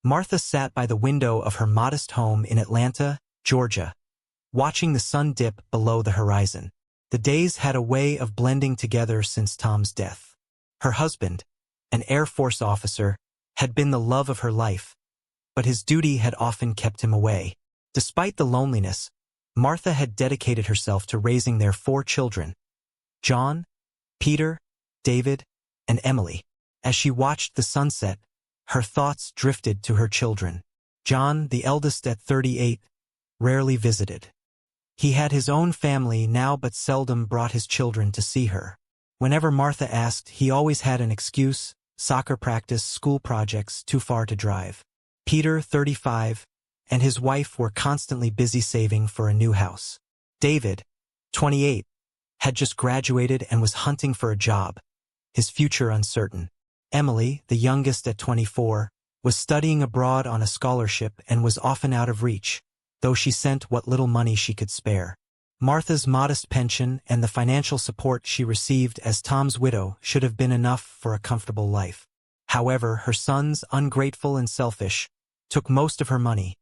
Martha sat by the window of her modest home in Atlanta, Georgia, watching the sun dip below the horizon. The days had a way of blending together since Tom's death. Her husband, an Air Force officer, had been the love of her life, but his duty had often kept him away. Despite the loneliness, Martha had dedicated herself to raising their 4 children, John, Peter, David, and Emily. As she watched the sunset, her thoughts drifted to her children. John, the eldest at 38, rarely visited. He had his own family now but seldom brought his children to see her. Whenever Martha asked, he always had an excuse: soccer practice, school projects, too far to drive. Peter, 35, and his wife were constantly busy saving for a new house. David, 28, had just graduated and was hunting for a job, his future uncertain. Emily, the youngest at 24, was studying abroad on a scholarship and was often out of reach, though she sent what little money she could spare. Martha's modest pension and the financial support she received as Tom's widow should have been enough for a comfortable life. However, her sons, ungrateful and selfish, took most of her money,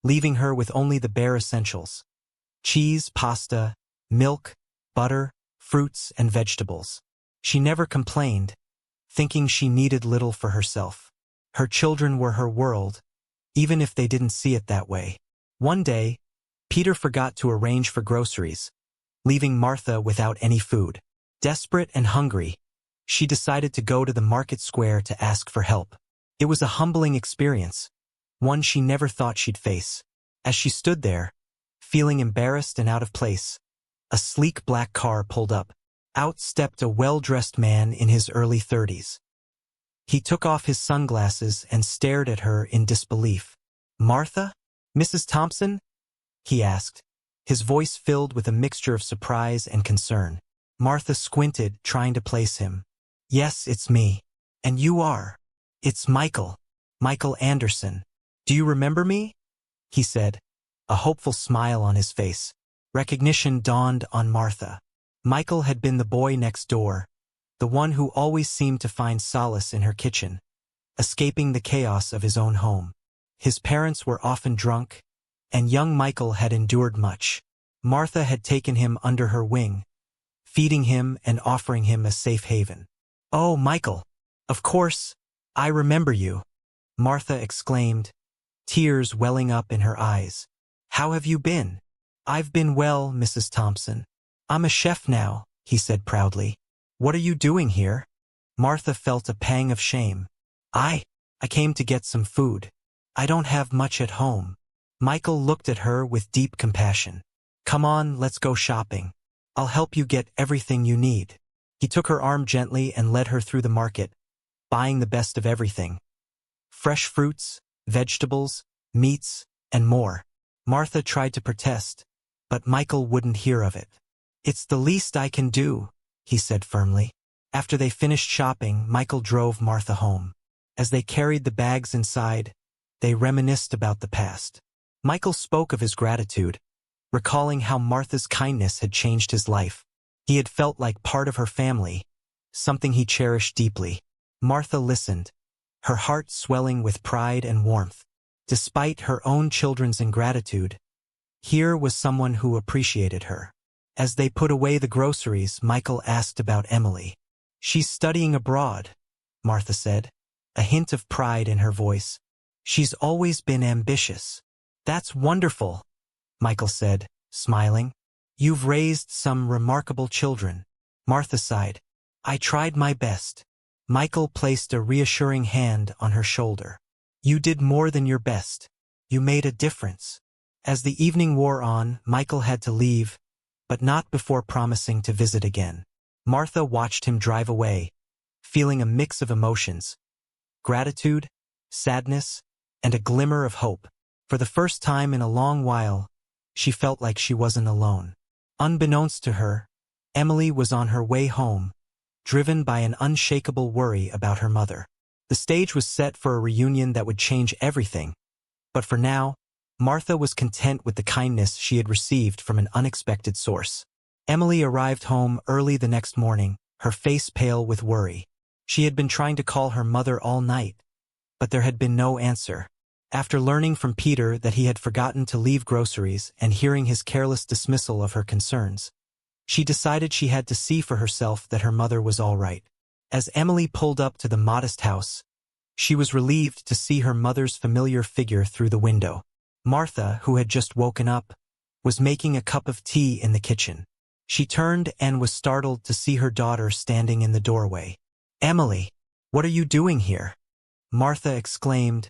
leaving her with only the bare essentials: cheese, pasta, milk, butter, fruits, and vegetables. She never complained, thinking she needed little for herself. Her children were her world, even if they didn't see it that way. One day, Peter forgot to arrange for groceries, leaving Martha without any food. Desperate and hungry, she decided to go to the market square to ask for help. It was a humbling experience, one she never thought she'd face. As she stood there, feeling embarrassed and out of place, a sleek black car pulled up. Out stepped a well-dressed man in his early 30s. He took off his sunglasses and stared at her in disbelief. "Martha? Mrs. Thompson?" he asked, his voice filled with a mixture of surprise and concern. Martha squinted, trying to place him. "Yes, it's me. And you are. It's Michael. Michael Anderson. Do you remember me?" he said, a hopeful smile on his face. Recognition dawned on Martha. Michael had been the boy next door, the one who always seemed to find solace in her kitchen, escaping the chaos of his own home. His parents were often drunk, and young Michael had endured much. Martha had taken him under her wing, feeding him and offering him a safe haven. "Oh, Michael, of course, I remember you," Martha exclaimed, tears welling up in her eyes. "How have you been?" "I've been well, Mrs. Thompson. I'm a chef now," he said proudly. "What are you doing here?" Martha felt a pang of shame. I came to get some food. I don't have much at home." Michael looked at her with deep compassion. "Come on, let's go shopping. I'll help you get everything you need." He took her arm gently and led her through the market, buying the best of everything: fresh fruits, vegetables, meats, and more. Martha tried to protest, but Michael wouldn't hear of it. "It's the least I can do," he said firmly. After they finished shopping, Michael drove Martha home. As they carried the bags inside, they reminisced about the past. Michael spoke of his gratitude, recalling how Martha's kindness had changed his life. He had felt like part of her family, something he cherished deeply. Martha listened, her heart swelling with pride and warmth. Despite her own children's ingratitude, here was someone who appreciated her. As they put away the groceries, Michael asked about Emily. "She's studying abroad," Martha said, a hint of pride in her voice. "She's always been ambitious." "That's wonderful," Michael said, smiling. "You've raised some remarkable children." Martha sighed. "I tried my best." Michael placed a reassuring hand on her shoulder. "You did more than your best. You made a difference." As the evening wore on, Michael had to leave, but not before promising to visit again. Martha watched him drive away, feeling a mix of emotions: gratitude, sadness, and a glimmer of hope. For the first time in a long while, she felt like she wasn't alone. Unbeknownst to her, Emily was on her way home, driven by an unshakable worry about her mother. The stage was set for a reunion that would change everything, but for now, Martha was content with the kindness she had received from an unexpected source. Emily arrived home early the next morning, her face pale with worry. She had been trying to call her mother all night, but there had been no answer. After learning from Peter that he had forgotten to leave groceries and hearing his careless dismissal of her concerns, she decided she had to see for herself that her mother was all right. As Emily pulled up to the modest house, she was relieved to see her mother's familiar figure through the window. Martha, who had just woken up, was making a cup of tea in the kitchen. She turned and was startled to see her daughter standing in the doorway. "Emily, what are you doing here?" Martha exclaimed,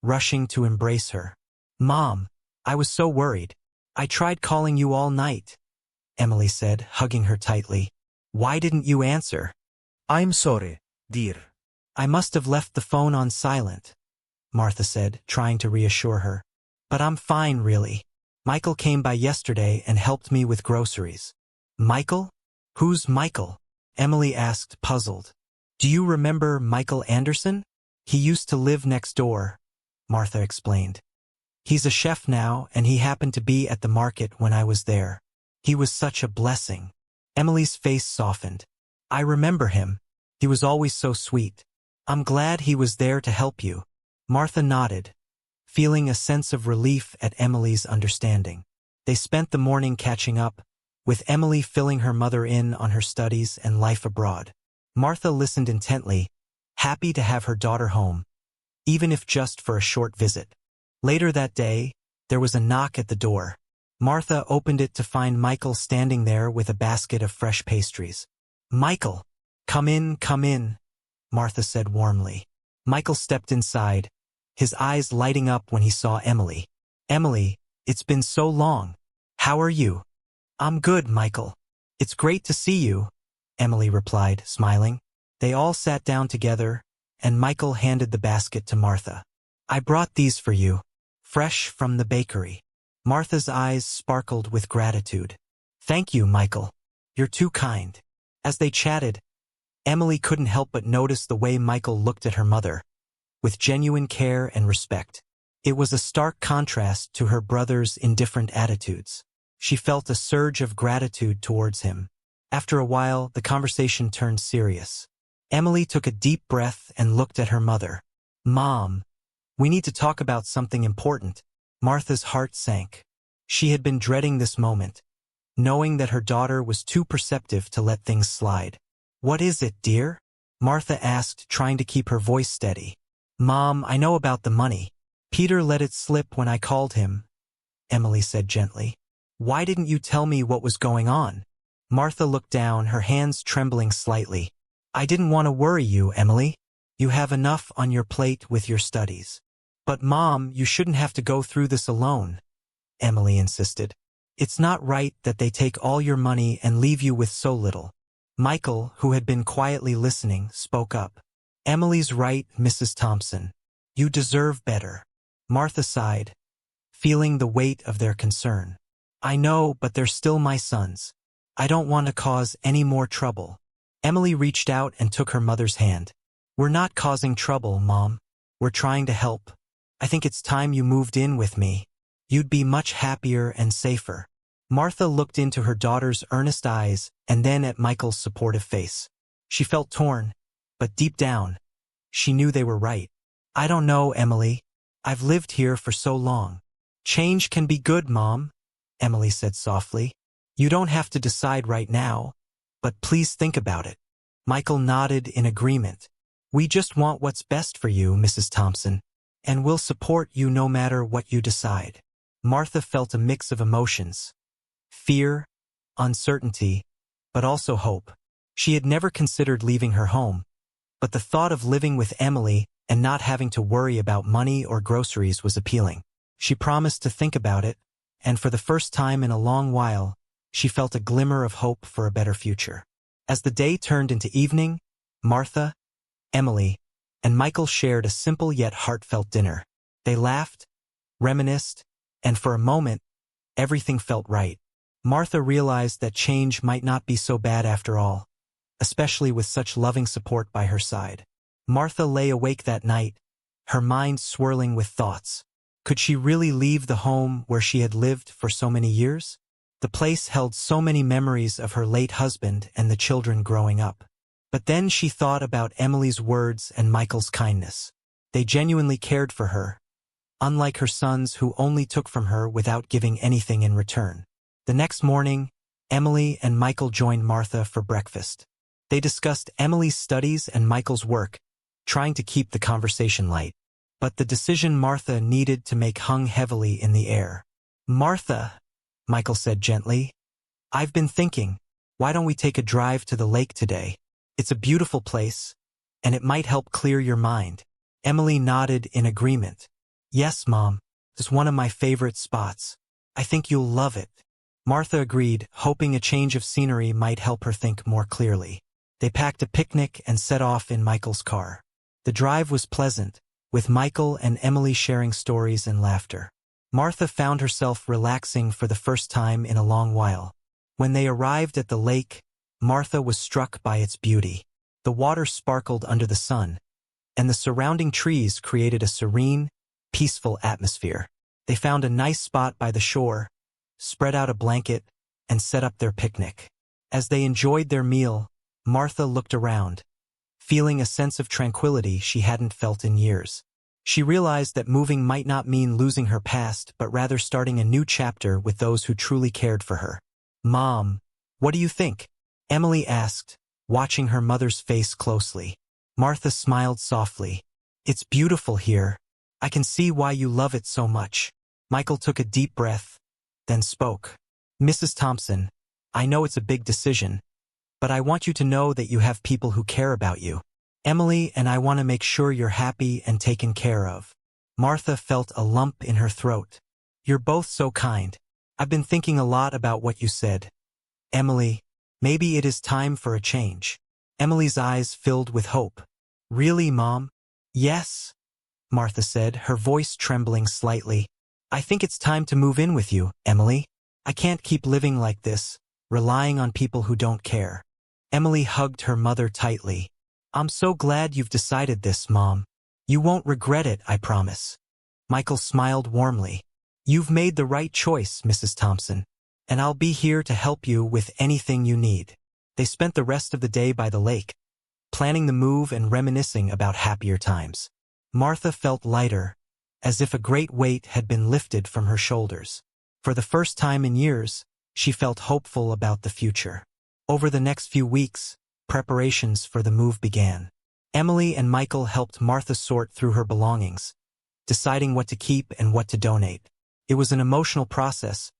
rushing to embrace her. "Mom, I was so worried. I tried calling you all night," Emily said, hugging her tightly. "Why didn't you answer?" I'm sorry, dear. "I must have left the phone on silent," Martha said, trying to reassure her. "But I'm fine, really. Michael came by yesterday and helped me with groceries." "Michael? Who's Michael?" Emily asked, puzzled. "Do you remember Michael Anderson? He used to live next door," Martha explained. "He's a chef now, and he happened to be at the market when I was there. He was such a blessing." Emily's face softened. "I remember him. He was always so sweet. I'm glad he was there to help you." Martha nodded, feeling a sense of relief at Emily's understanding. They spent the morning catching up, with Emily filling her mother in on her studies and life abroad. Martha listened intently, happy to have her daughter home, even if just for a short visit. Later that day, there was a knock at the door. Martha opened it to find Michael standing there with a basket of fresh pastries. "Michael, come in," Martha said warmly. Michael stepped inside, his eyes lighting up when he saw Emily. "Emily, it's been so long. How are you?" "I'm good, Michael. It's great to see you," Emily replied, smiling. They all sat down together, and Michael handed the basket to Martha. "I brought these for you, fresh from the bakery." Martha's eyes sparkled with gratitude. "Thank you, Michael. You're too kind." As they chatted, Emily couldn't help but notice the way Michael looked at her mother, with genuine care and respect. It was a stark contrast to her brother's indifferent attitudes. She felt a surge of gratitude towards him. After a while, the conversation turned serious. Emily took a deep breath and looked at her mother. "Mom, we need to talk about something important." Martha's heart sank. She had been dreading this moment, knowing that her daughter was too perceptive to let things slide. "What is it, dear?" Martha asked, trying to keep her voice steady. "Mom, I know about the money. Peter let it slip when I called him," Emily said gently. "Why didn't you tell me what was going on?" Martha looked down, her hands trembling slightly. "I didn't want to worry you, Emily. You have enough on your plate with your studies." "But Mom, you shouldn't have to go through this alone," Emily insisted. "It's not right that they take all your money and leave you with so little." Michael, who had been quietly listening, spoke up. "Emily's right, Mrs. Thompson. You deserve better." Martha sighed, feeling the weight of their concern. "I know, but they're still my sons. I don't want to cause any more trouble." Emily reached out and took her mother's hand. "We're not causing trouble, Mom. We're trying to help. I think it's time you moved in with me. You'd be much happier and safer." Martha looked into her daughter's earnest eyes and then at Michael's supportive face. She felt torn, but deep down, she knew they were right. "I don't know, Emily. I've lived here for so long." "Change can be good, Mom," Emily said softly. "You don't have to decide right now, but please think about it." Michael nodded in agreement. "We just want what's best for you, Mrs. Thompson, and we'll support you no matter what you decide." Martha felt a mix of emotions: fear, uncertainty, but also hope. She had never considered leaving her home, but the thought of living with Emily and not having to worry about money or groceries was appealing. She promised to think about it, and for the first time in a long while, she felt a glimmer of hope for a better future. As the day turned into evening, Martha, Emily, and Michael shared a simple yet heartfelt dinner. They laughed, reminisced, and for a moment, everything felt right. Martha realized that change might not be so bad after all, especially with such loving support by her side. Martha lay awake that night, her mind swirling with thoughts. Could she really leave the home where she had lived for so many years? The place held so many memories of her late husband and the children growing up. But then she thought about Emily's words and Michael's kindness. They genuinely cared for her, unlike her sons who only took from her without giving anything in return. The next morning, Emily and Michael joined Martha for breakfast. They discussed Emily's studies and Michael's work, trying to keep the conversation light. But the decision Martha needed to make hung heavily in the air. "Martha," Michael said gently, "I've been thinking, why don't we take a drive to the lake today? It's a beautiful place, and it might help clear your mind." Emily nodded in agreement. "Yes, Mom, it's one of my favorite spots. I think you'll love it." Martha agreed, hoping a change of scenery might help her think more clearly. They packed a picnic and set off in Michael's car. The drive was pleasant, with Michael and Emily sharing stories and laughter. Martha found herself relaxing for the first time in a long while. When they arrived at the lake, Martha was struck by its beauty. The water sparkled under the sun, and the surrounding trees created a serene, peaceful atmosphere. They found a nice spot by the shore, spread out a blanket, and set up their picnic. As they enjoyed their meal, Martha looked around, feeling a sense of tranquility she hadn't felt in years. She realized that moving might not mean losing her past, but rather starting a new chapter with those who truly cared for her. "Mom, what do you think?" Emily asked, watching her mother's face closely. Martha smiled softly. "It's beautiful here. I can see why you love it so much." Michael took a deep breath, then spoke. "Mrs. Thompson, I know it's a big decision, but I want you to know that you have people who care about you. Emily and I want to make sure you're happy and taken care of." Martha felt a lump in her throat. "You're both so kind. I've been thinking a lot about what you said. Emily, maybe it is time for a change." Emily's eyes filled with hope. "Really, Mom?" "Yes," Martha said, her voice trembling slightly. "I think it's time to move in with you, Emily. I can't keep living like this, relying on people who don't care." Emily hugged her mother tightly. "I'm so glad you've decided this, Mom. You won't regret it, I promise." Michael smiled warmly. "You've made the right choice, Mrs. Thompson, and I'll be here to help you with anything you need." They spent the rest of the day by the lake, planning the move and reminiscing about happier times. Martha felt lighter, as if a great weight had been lifted from her shoulders. For the first time in years, she felt hopeful about the future. Over the next few weeks, preparations for the move began. Emily and Michael helped Martha sort through her belongings, deciding what to keep and what to donate. It was an emotional process,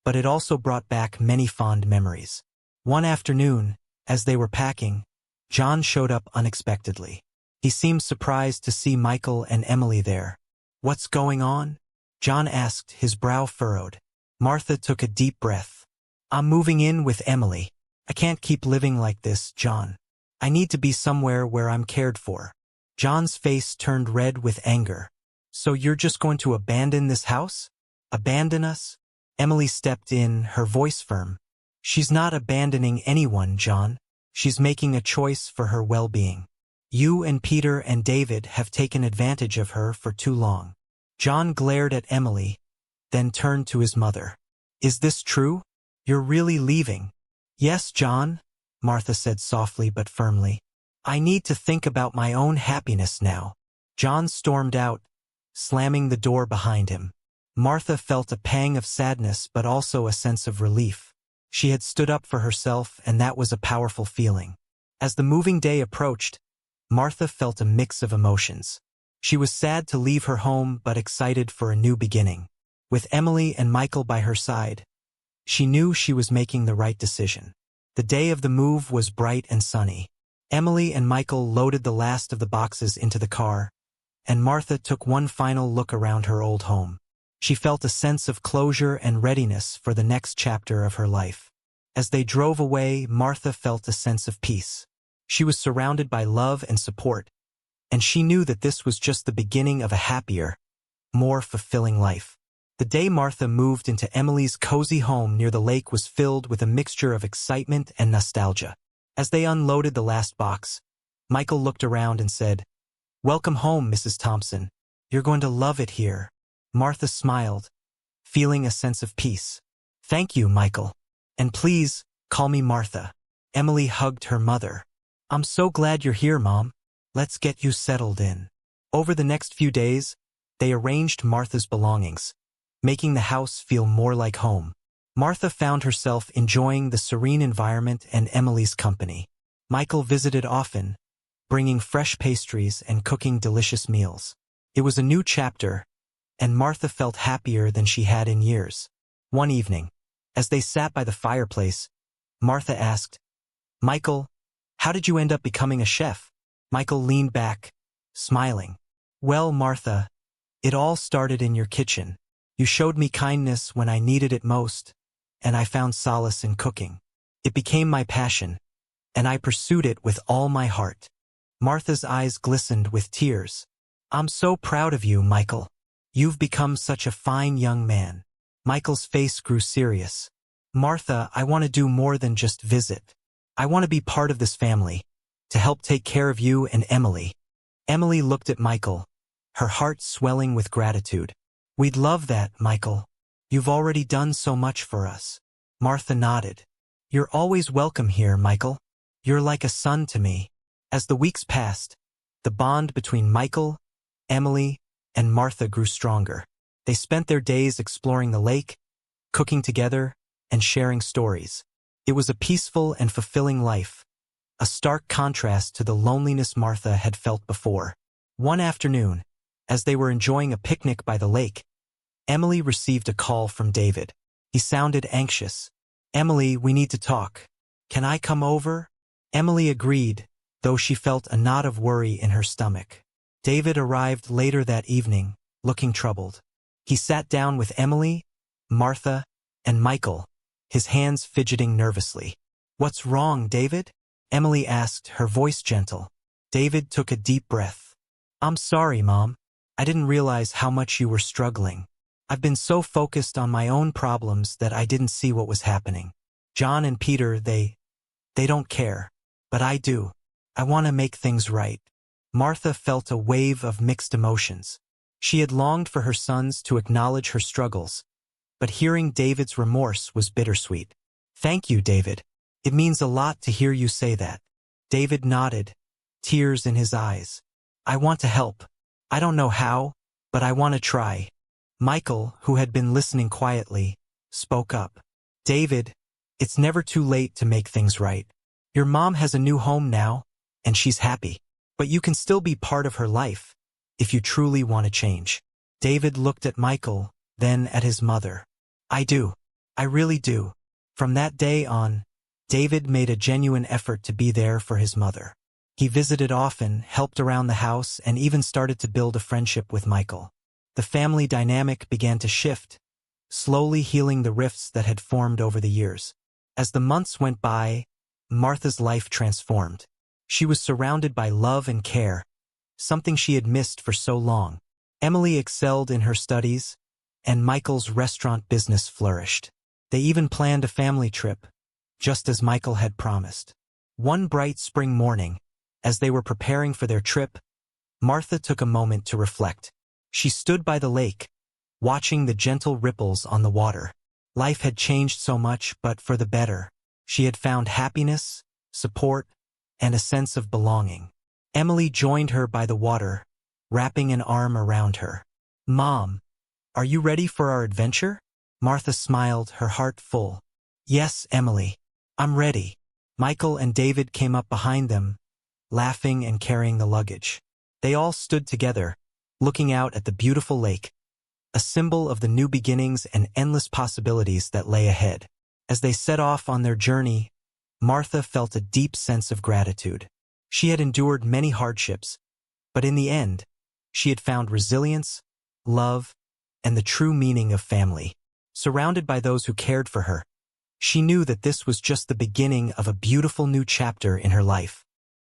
but it also brought back many fond memories. One afternoon, as they were packing, John showed up unexpectedly. He seemed surprised to see Michael and Emily there. "What's going on?" John asked, his brow furrowed. Martha took a deep breath. "I'm moving in with Emily. I can't keep living like this, John. I need to be somewhere where I'm cared for." John's face turned red with anger. "So you're just going to abandon this house? Abandon us?" Emily stepped in, her voice firm. "She's not abandoning anyone, John. She's making a choice for her well-being. You and Peter and David have taken advantage of her for too long." John glared at Emily, then turned to his mother. "Is this true? You're really leaving?" "Yes, John," Martha said softly but firmly. "I need to think about my own happiness now." John stormed out, slamming the door behind him. Martha felt a pang of sadness but also a sense of relief. She had stood up for herself, and that was a powerful feeling. As the moving day approached, Martha felt a mix of emotions. She was sad to leave her home but excited for a new beginning. With Emily and Michael by her side, she knew she was making the right decision. The day of the move was bright and sunny. Emily and Michael loaded the last of the boxes into the car, and Martha took one final look around her old home. She felt a sense of closure and readiness for the next chapter of her life. As they drove away, Martha felt a sense of peace. She was surrounded by love and support, and she knew that this was just the beginning of a happier, more fulfilling life. The day Martha moved into Emily's cozy home near the lake was filled with a mixture of excitement and nostalgia. As they unloaded the last box, Michael looked around and said, "Welcome home, Mrs. Thompson. You're going to love it here." Martha smiled, feeling a sense of peace. "Thank you, Michael. And please, call me Martha." Emily hugged her mother. "I'm so glad you're here, Mom. Let's get you settled in." Over the next few days, They arranged Martha's belongings, making the house feel more like home. Martha found herself enjoying the serene environment and Emily's company. Michael visited often, bringing fresh pastries and cooking delicious meals. It was a new chapter, and Martha felt happier than she had in years. One evening, as they sat by the fireplace, Martha asked, "Michael, how did you end up becoming a chef?" Michael leaned back, smiling. "Well, Martha, it all started in your kitchen. You showed me kindness when I needed it most, and I found solace in cooking. It became my passion, and I pursued it with all my heart." Martha's eyes glistened with tears. "I'm so proud of you, Michael. You've become such a fine young man." Michael's face grew serious. "Martha, I want to do more than just visit. I want to be part of this family, to help take care of you and Emily." Emily looked at Michael, her heart swelling with gratitude. "We'd love that, Michael. You've already done so much for us." Martha nodded. "You're always welcome here, Michael. You're like a son to me." As the weeks passed, the bond between Michael, Emily, and Martha grew stronger. They spent their days exploring the lake, cooking together, and sharing stories. It was a peaceful and fulfilling life, a stark contrast to the loneliness Martha had felt before. One afternoon, as they were enjoying a picnic by the lake, Emily received a call from David. He sounded anxious. "Emily, we need to talk. Can I come over?" Emily agreed, though she felt a knot of worry in her stomach. David arrived later that evening, looking troubled. He sat down with Emily, Martha, and Michael, his hands fidgeting nervously. "What's wrong, David?" Emily asked, her voice gentle. David took a deep breath. "I'm sorry, Mom. I didn't realize how much you were struggling. I've been so focused on my own problems that I didn't see what was happening. John and Peter, they don't care. But I do. I want to make things right." Martha felt a wave of mixed emotions. She had longed for her sons to acknowledge her struggles, but hearing David's remorse was bittersweet. "Thank you, David. It means a lot to hear you say that." David nodded, tears in his eyes. "I want to help. I don't know how, but I want to try." Michael, who had been listening quietly, spoke up. "David, it's never too late to make things right. Your mom has a new home now, and she's happy. But you can still be part of her life, if you truly want to change." David looked at Michael, then at his mother. "I do. I really do." From that day on, David made a genuine effort to be there for his mother. He visited often, helped around the house, and even started to build a friendship with Michael. The family dynamic began to shift, slowly healing the rifts that had formed over the years. As the months went by, Martha's life transformed. She was surrounded by love and care, something she had missed for so long. Emily excelled in her studies, and Michael's restaurant business flourished. They even planned a family trip, just as Michael had promised. One bright spring morning, as they were preparing for their trip, Martha took a moment to reflect. She stood by the lake, watching the gentle ripples on the water. Life had changed so much, but for the better. She had found happiness, support, and a sense of belonging. Emily joined her by the water, wrapping an arm around her. "Mom, are you ready for our adventure?" Martha smiled, her heart full. "Yes, Emily, I'm ready." Michael and David came up behind them, laughing and carrying the luggage. They all stood together, looking out at the beautiful lake, a symbol of the new beginnings and endless possibilities that lay ahead. As they set off on their journey, Martha felt a deep sense of gratitude. She had endured many hardships, but in the end, she had found resilience, love, and the true meaning of family. Surrounded by those who cared for her, she knew that this was just the beginning of a beautiful new chapter in her life.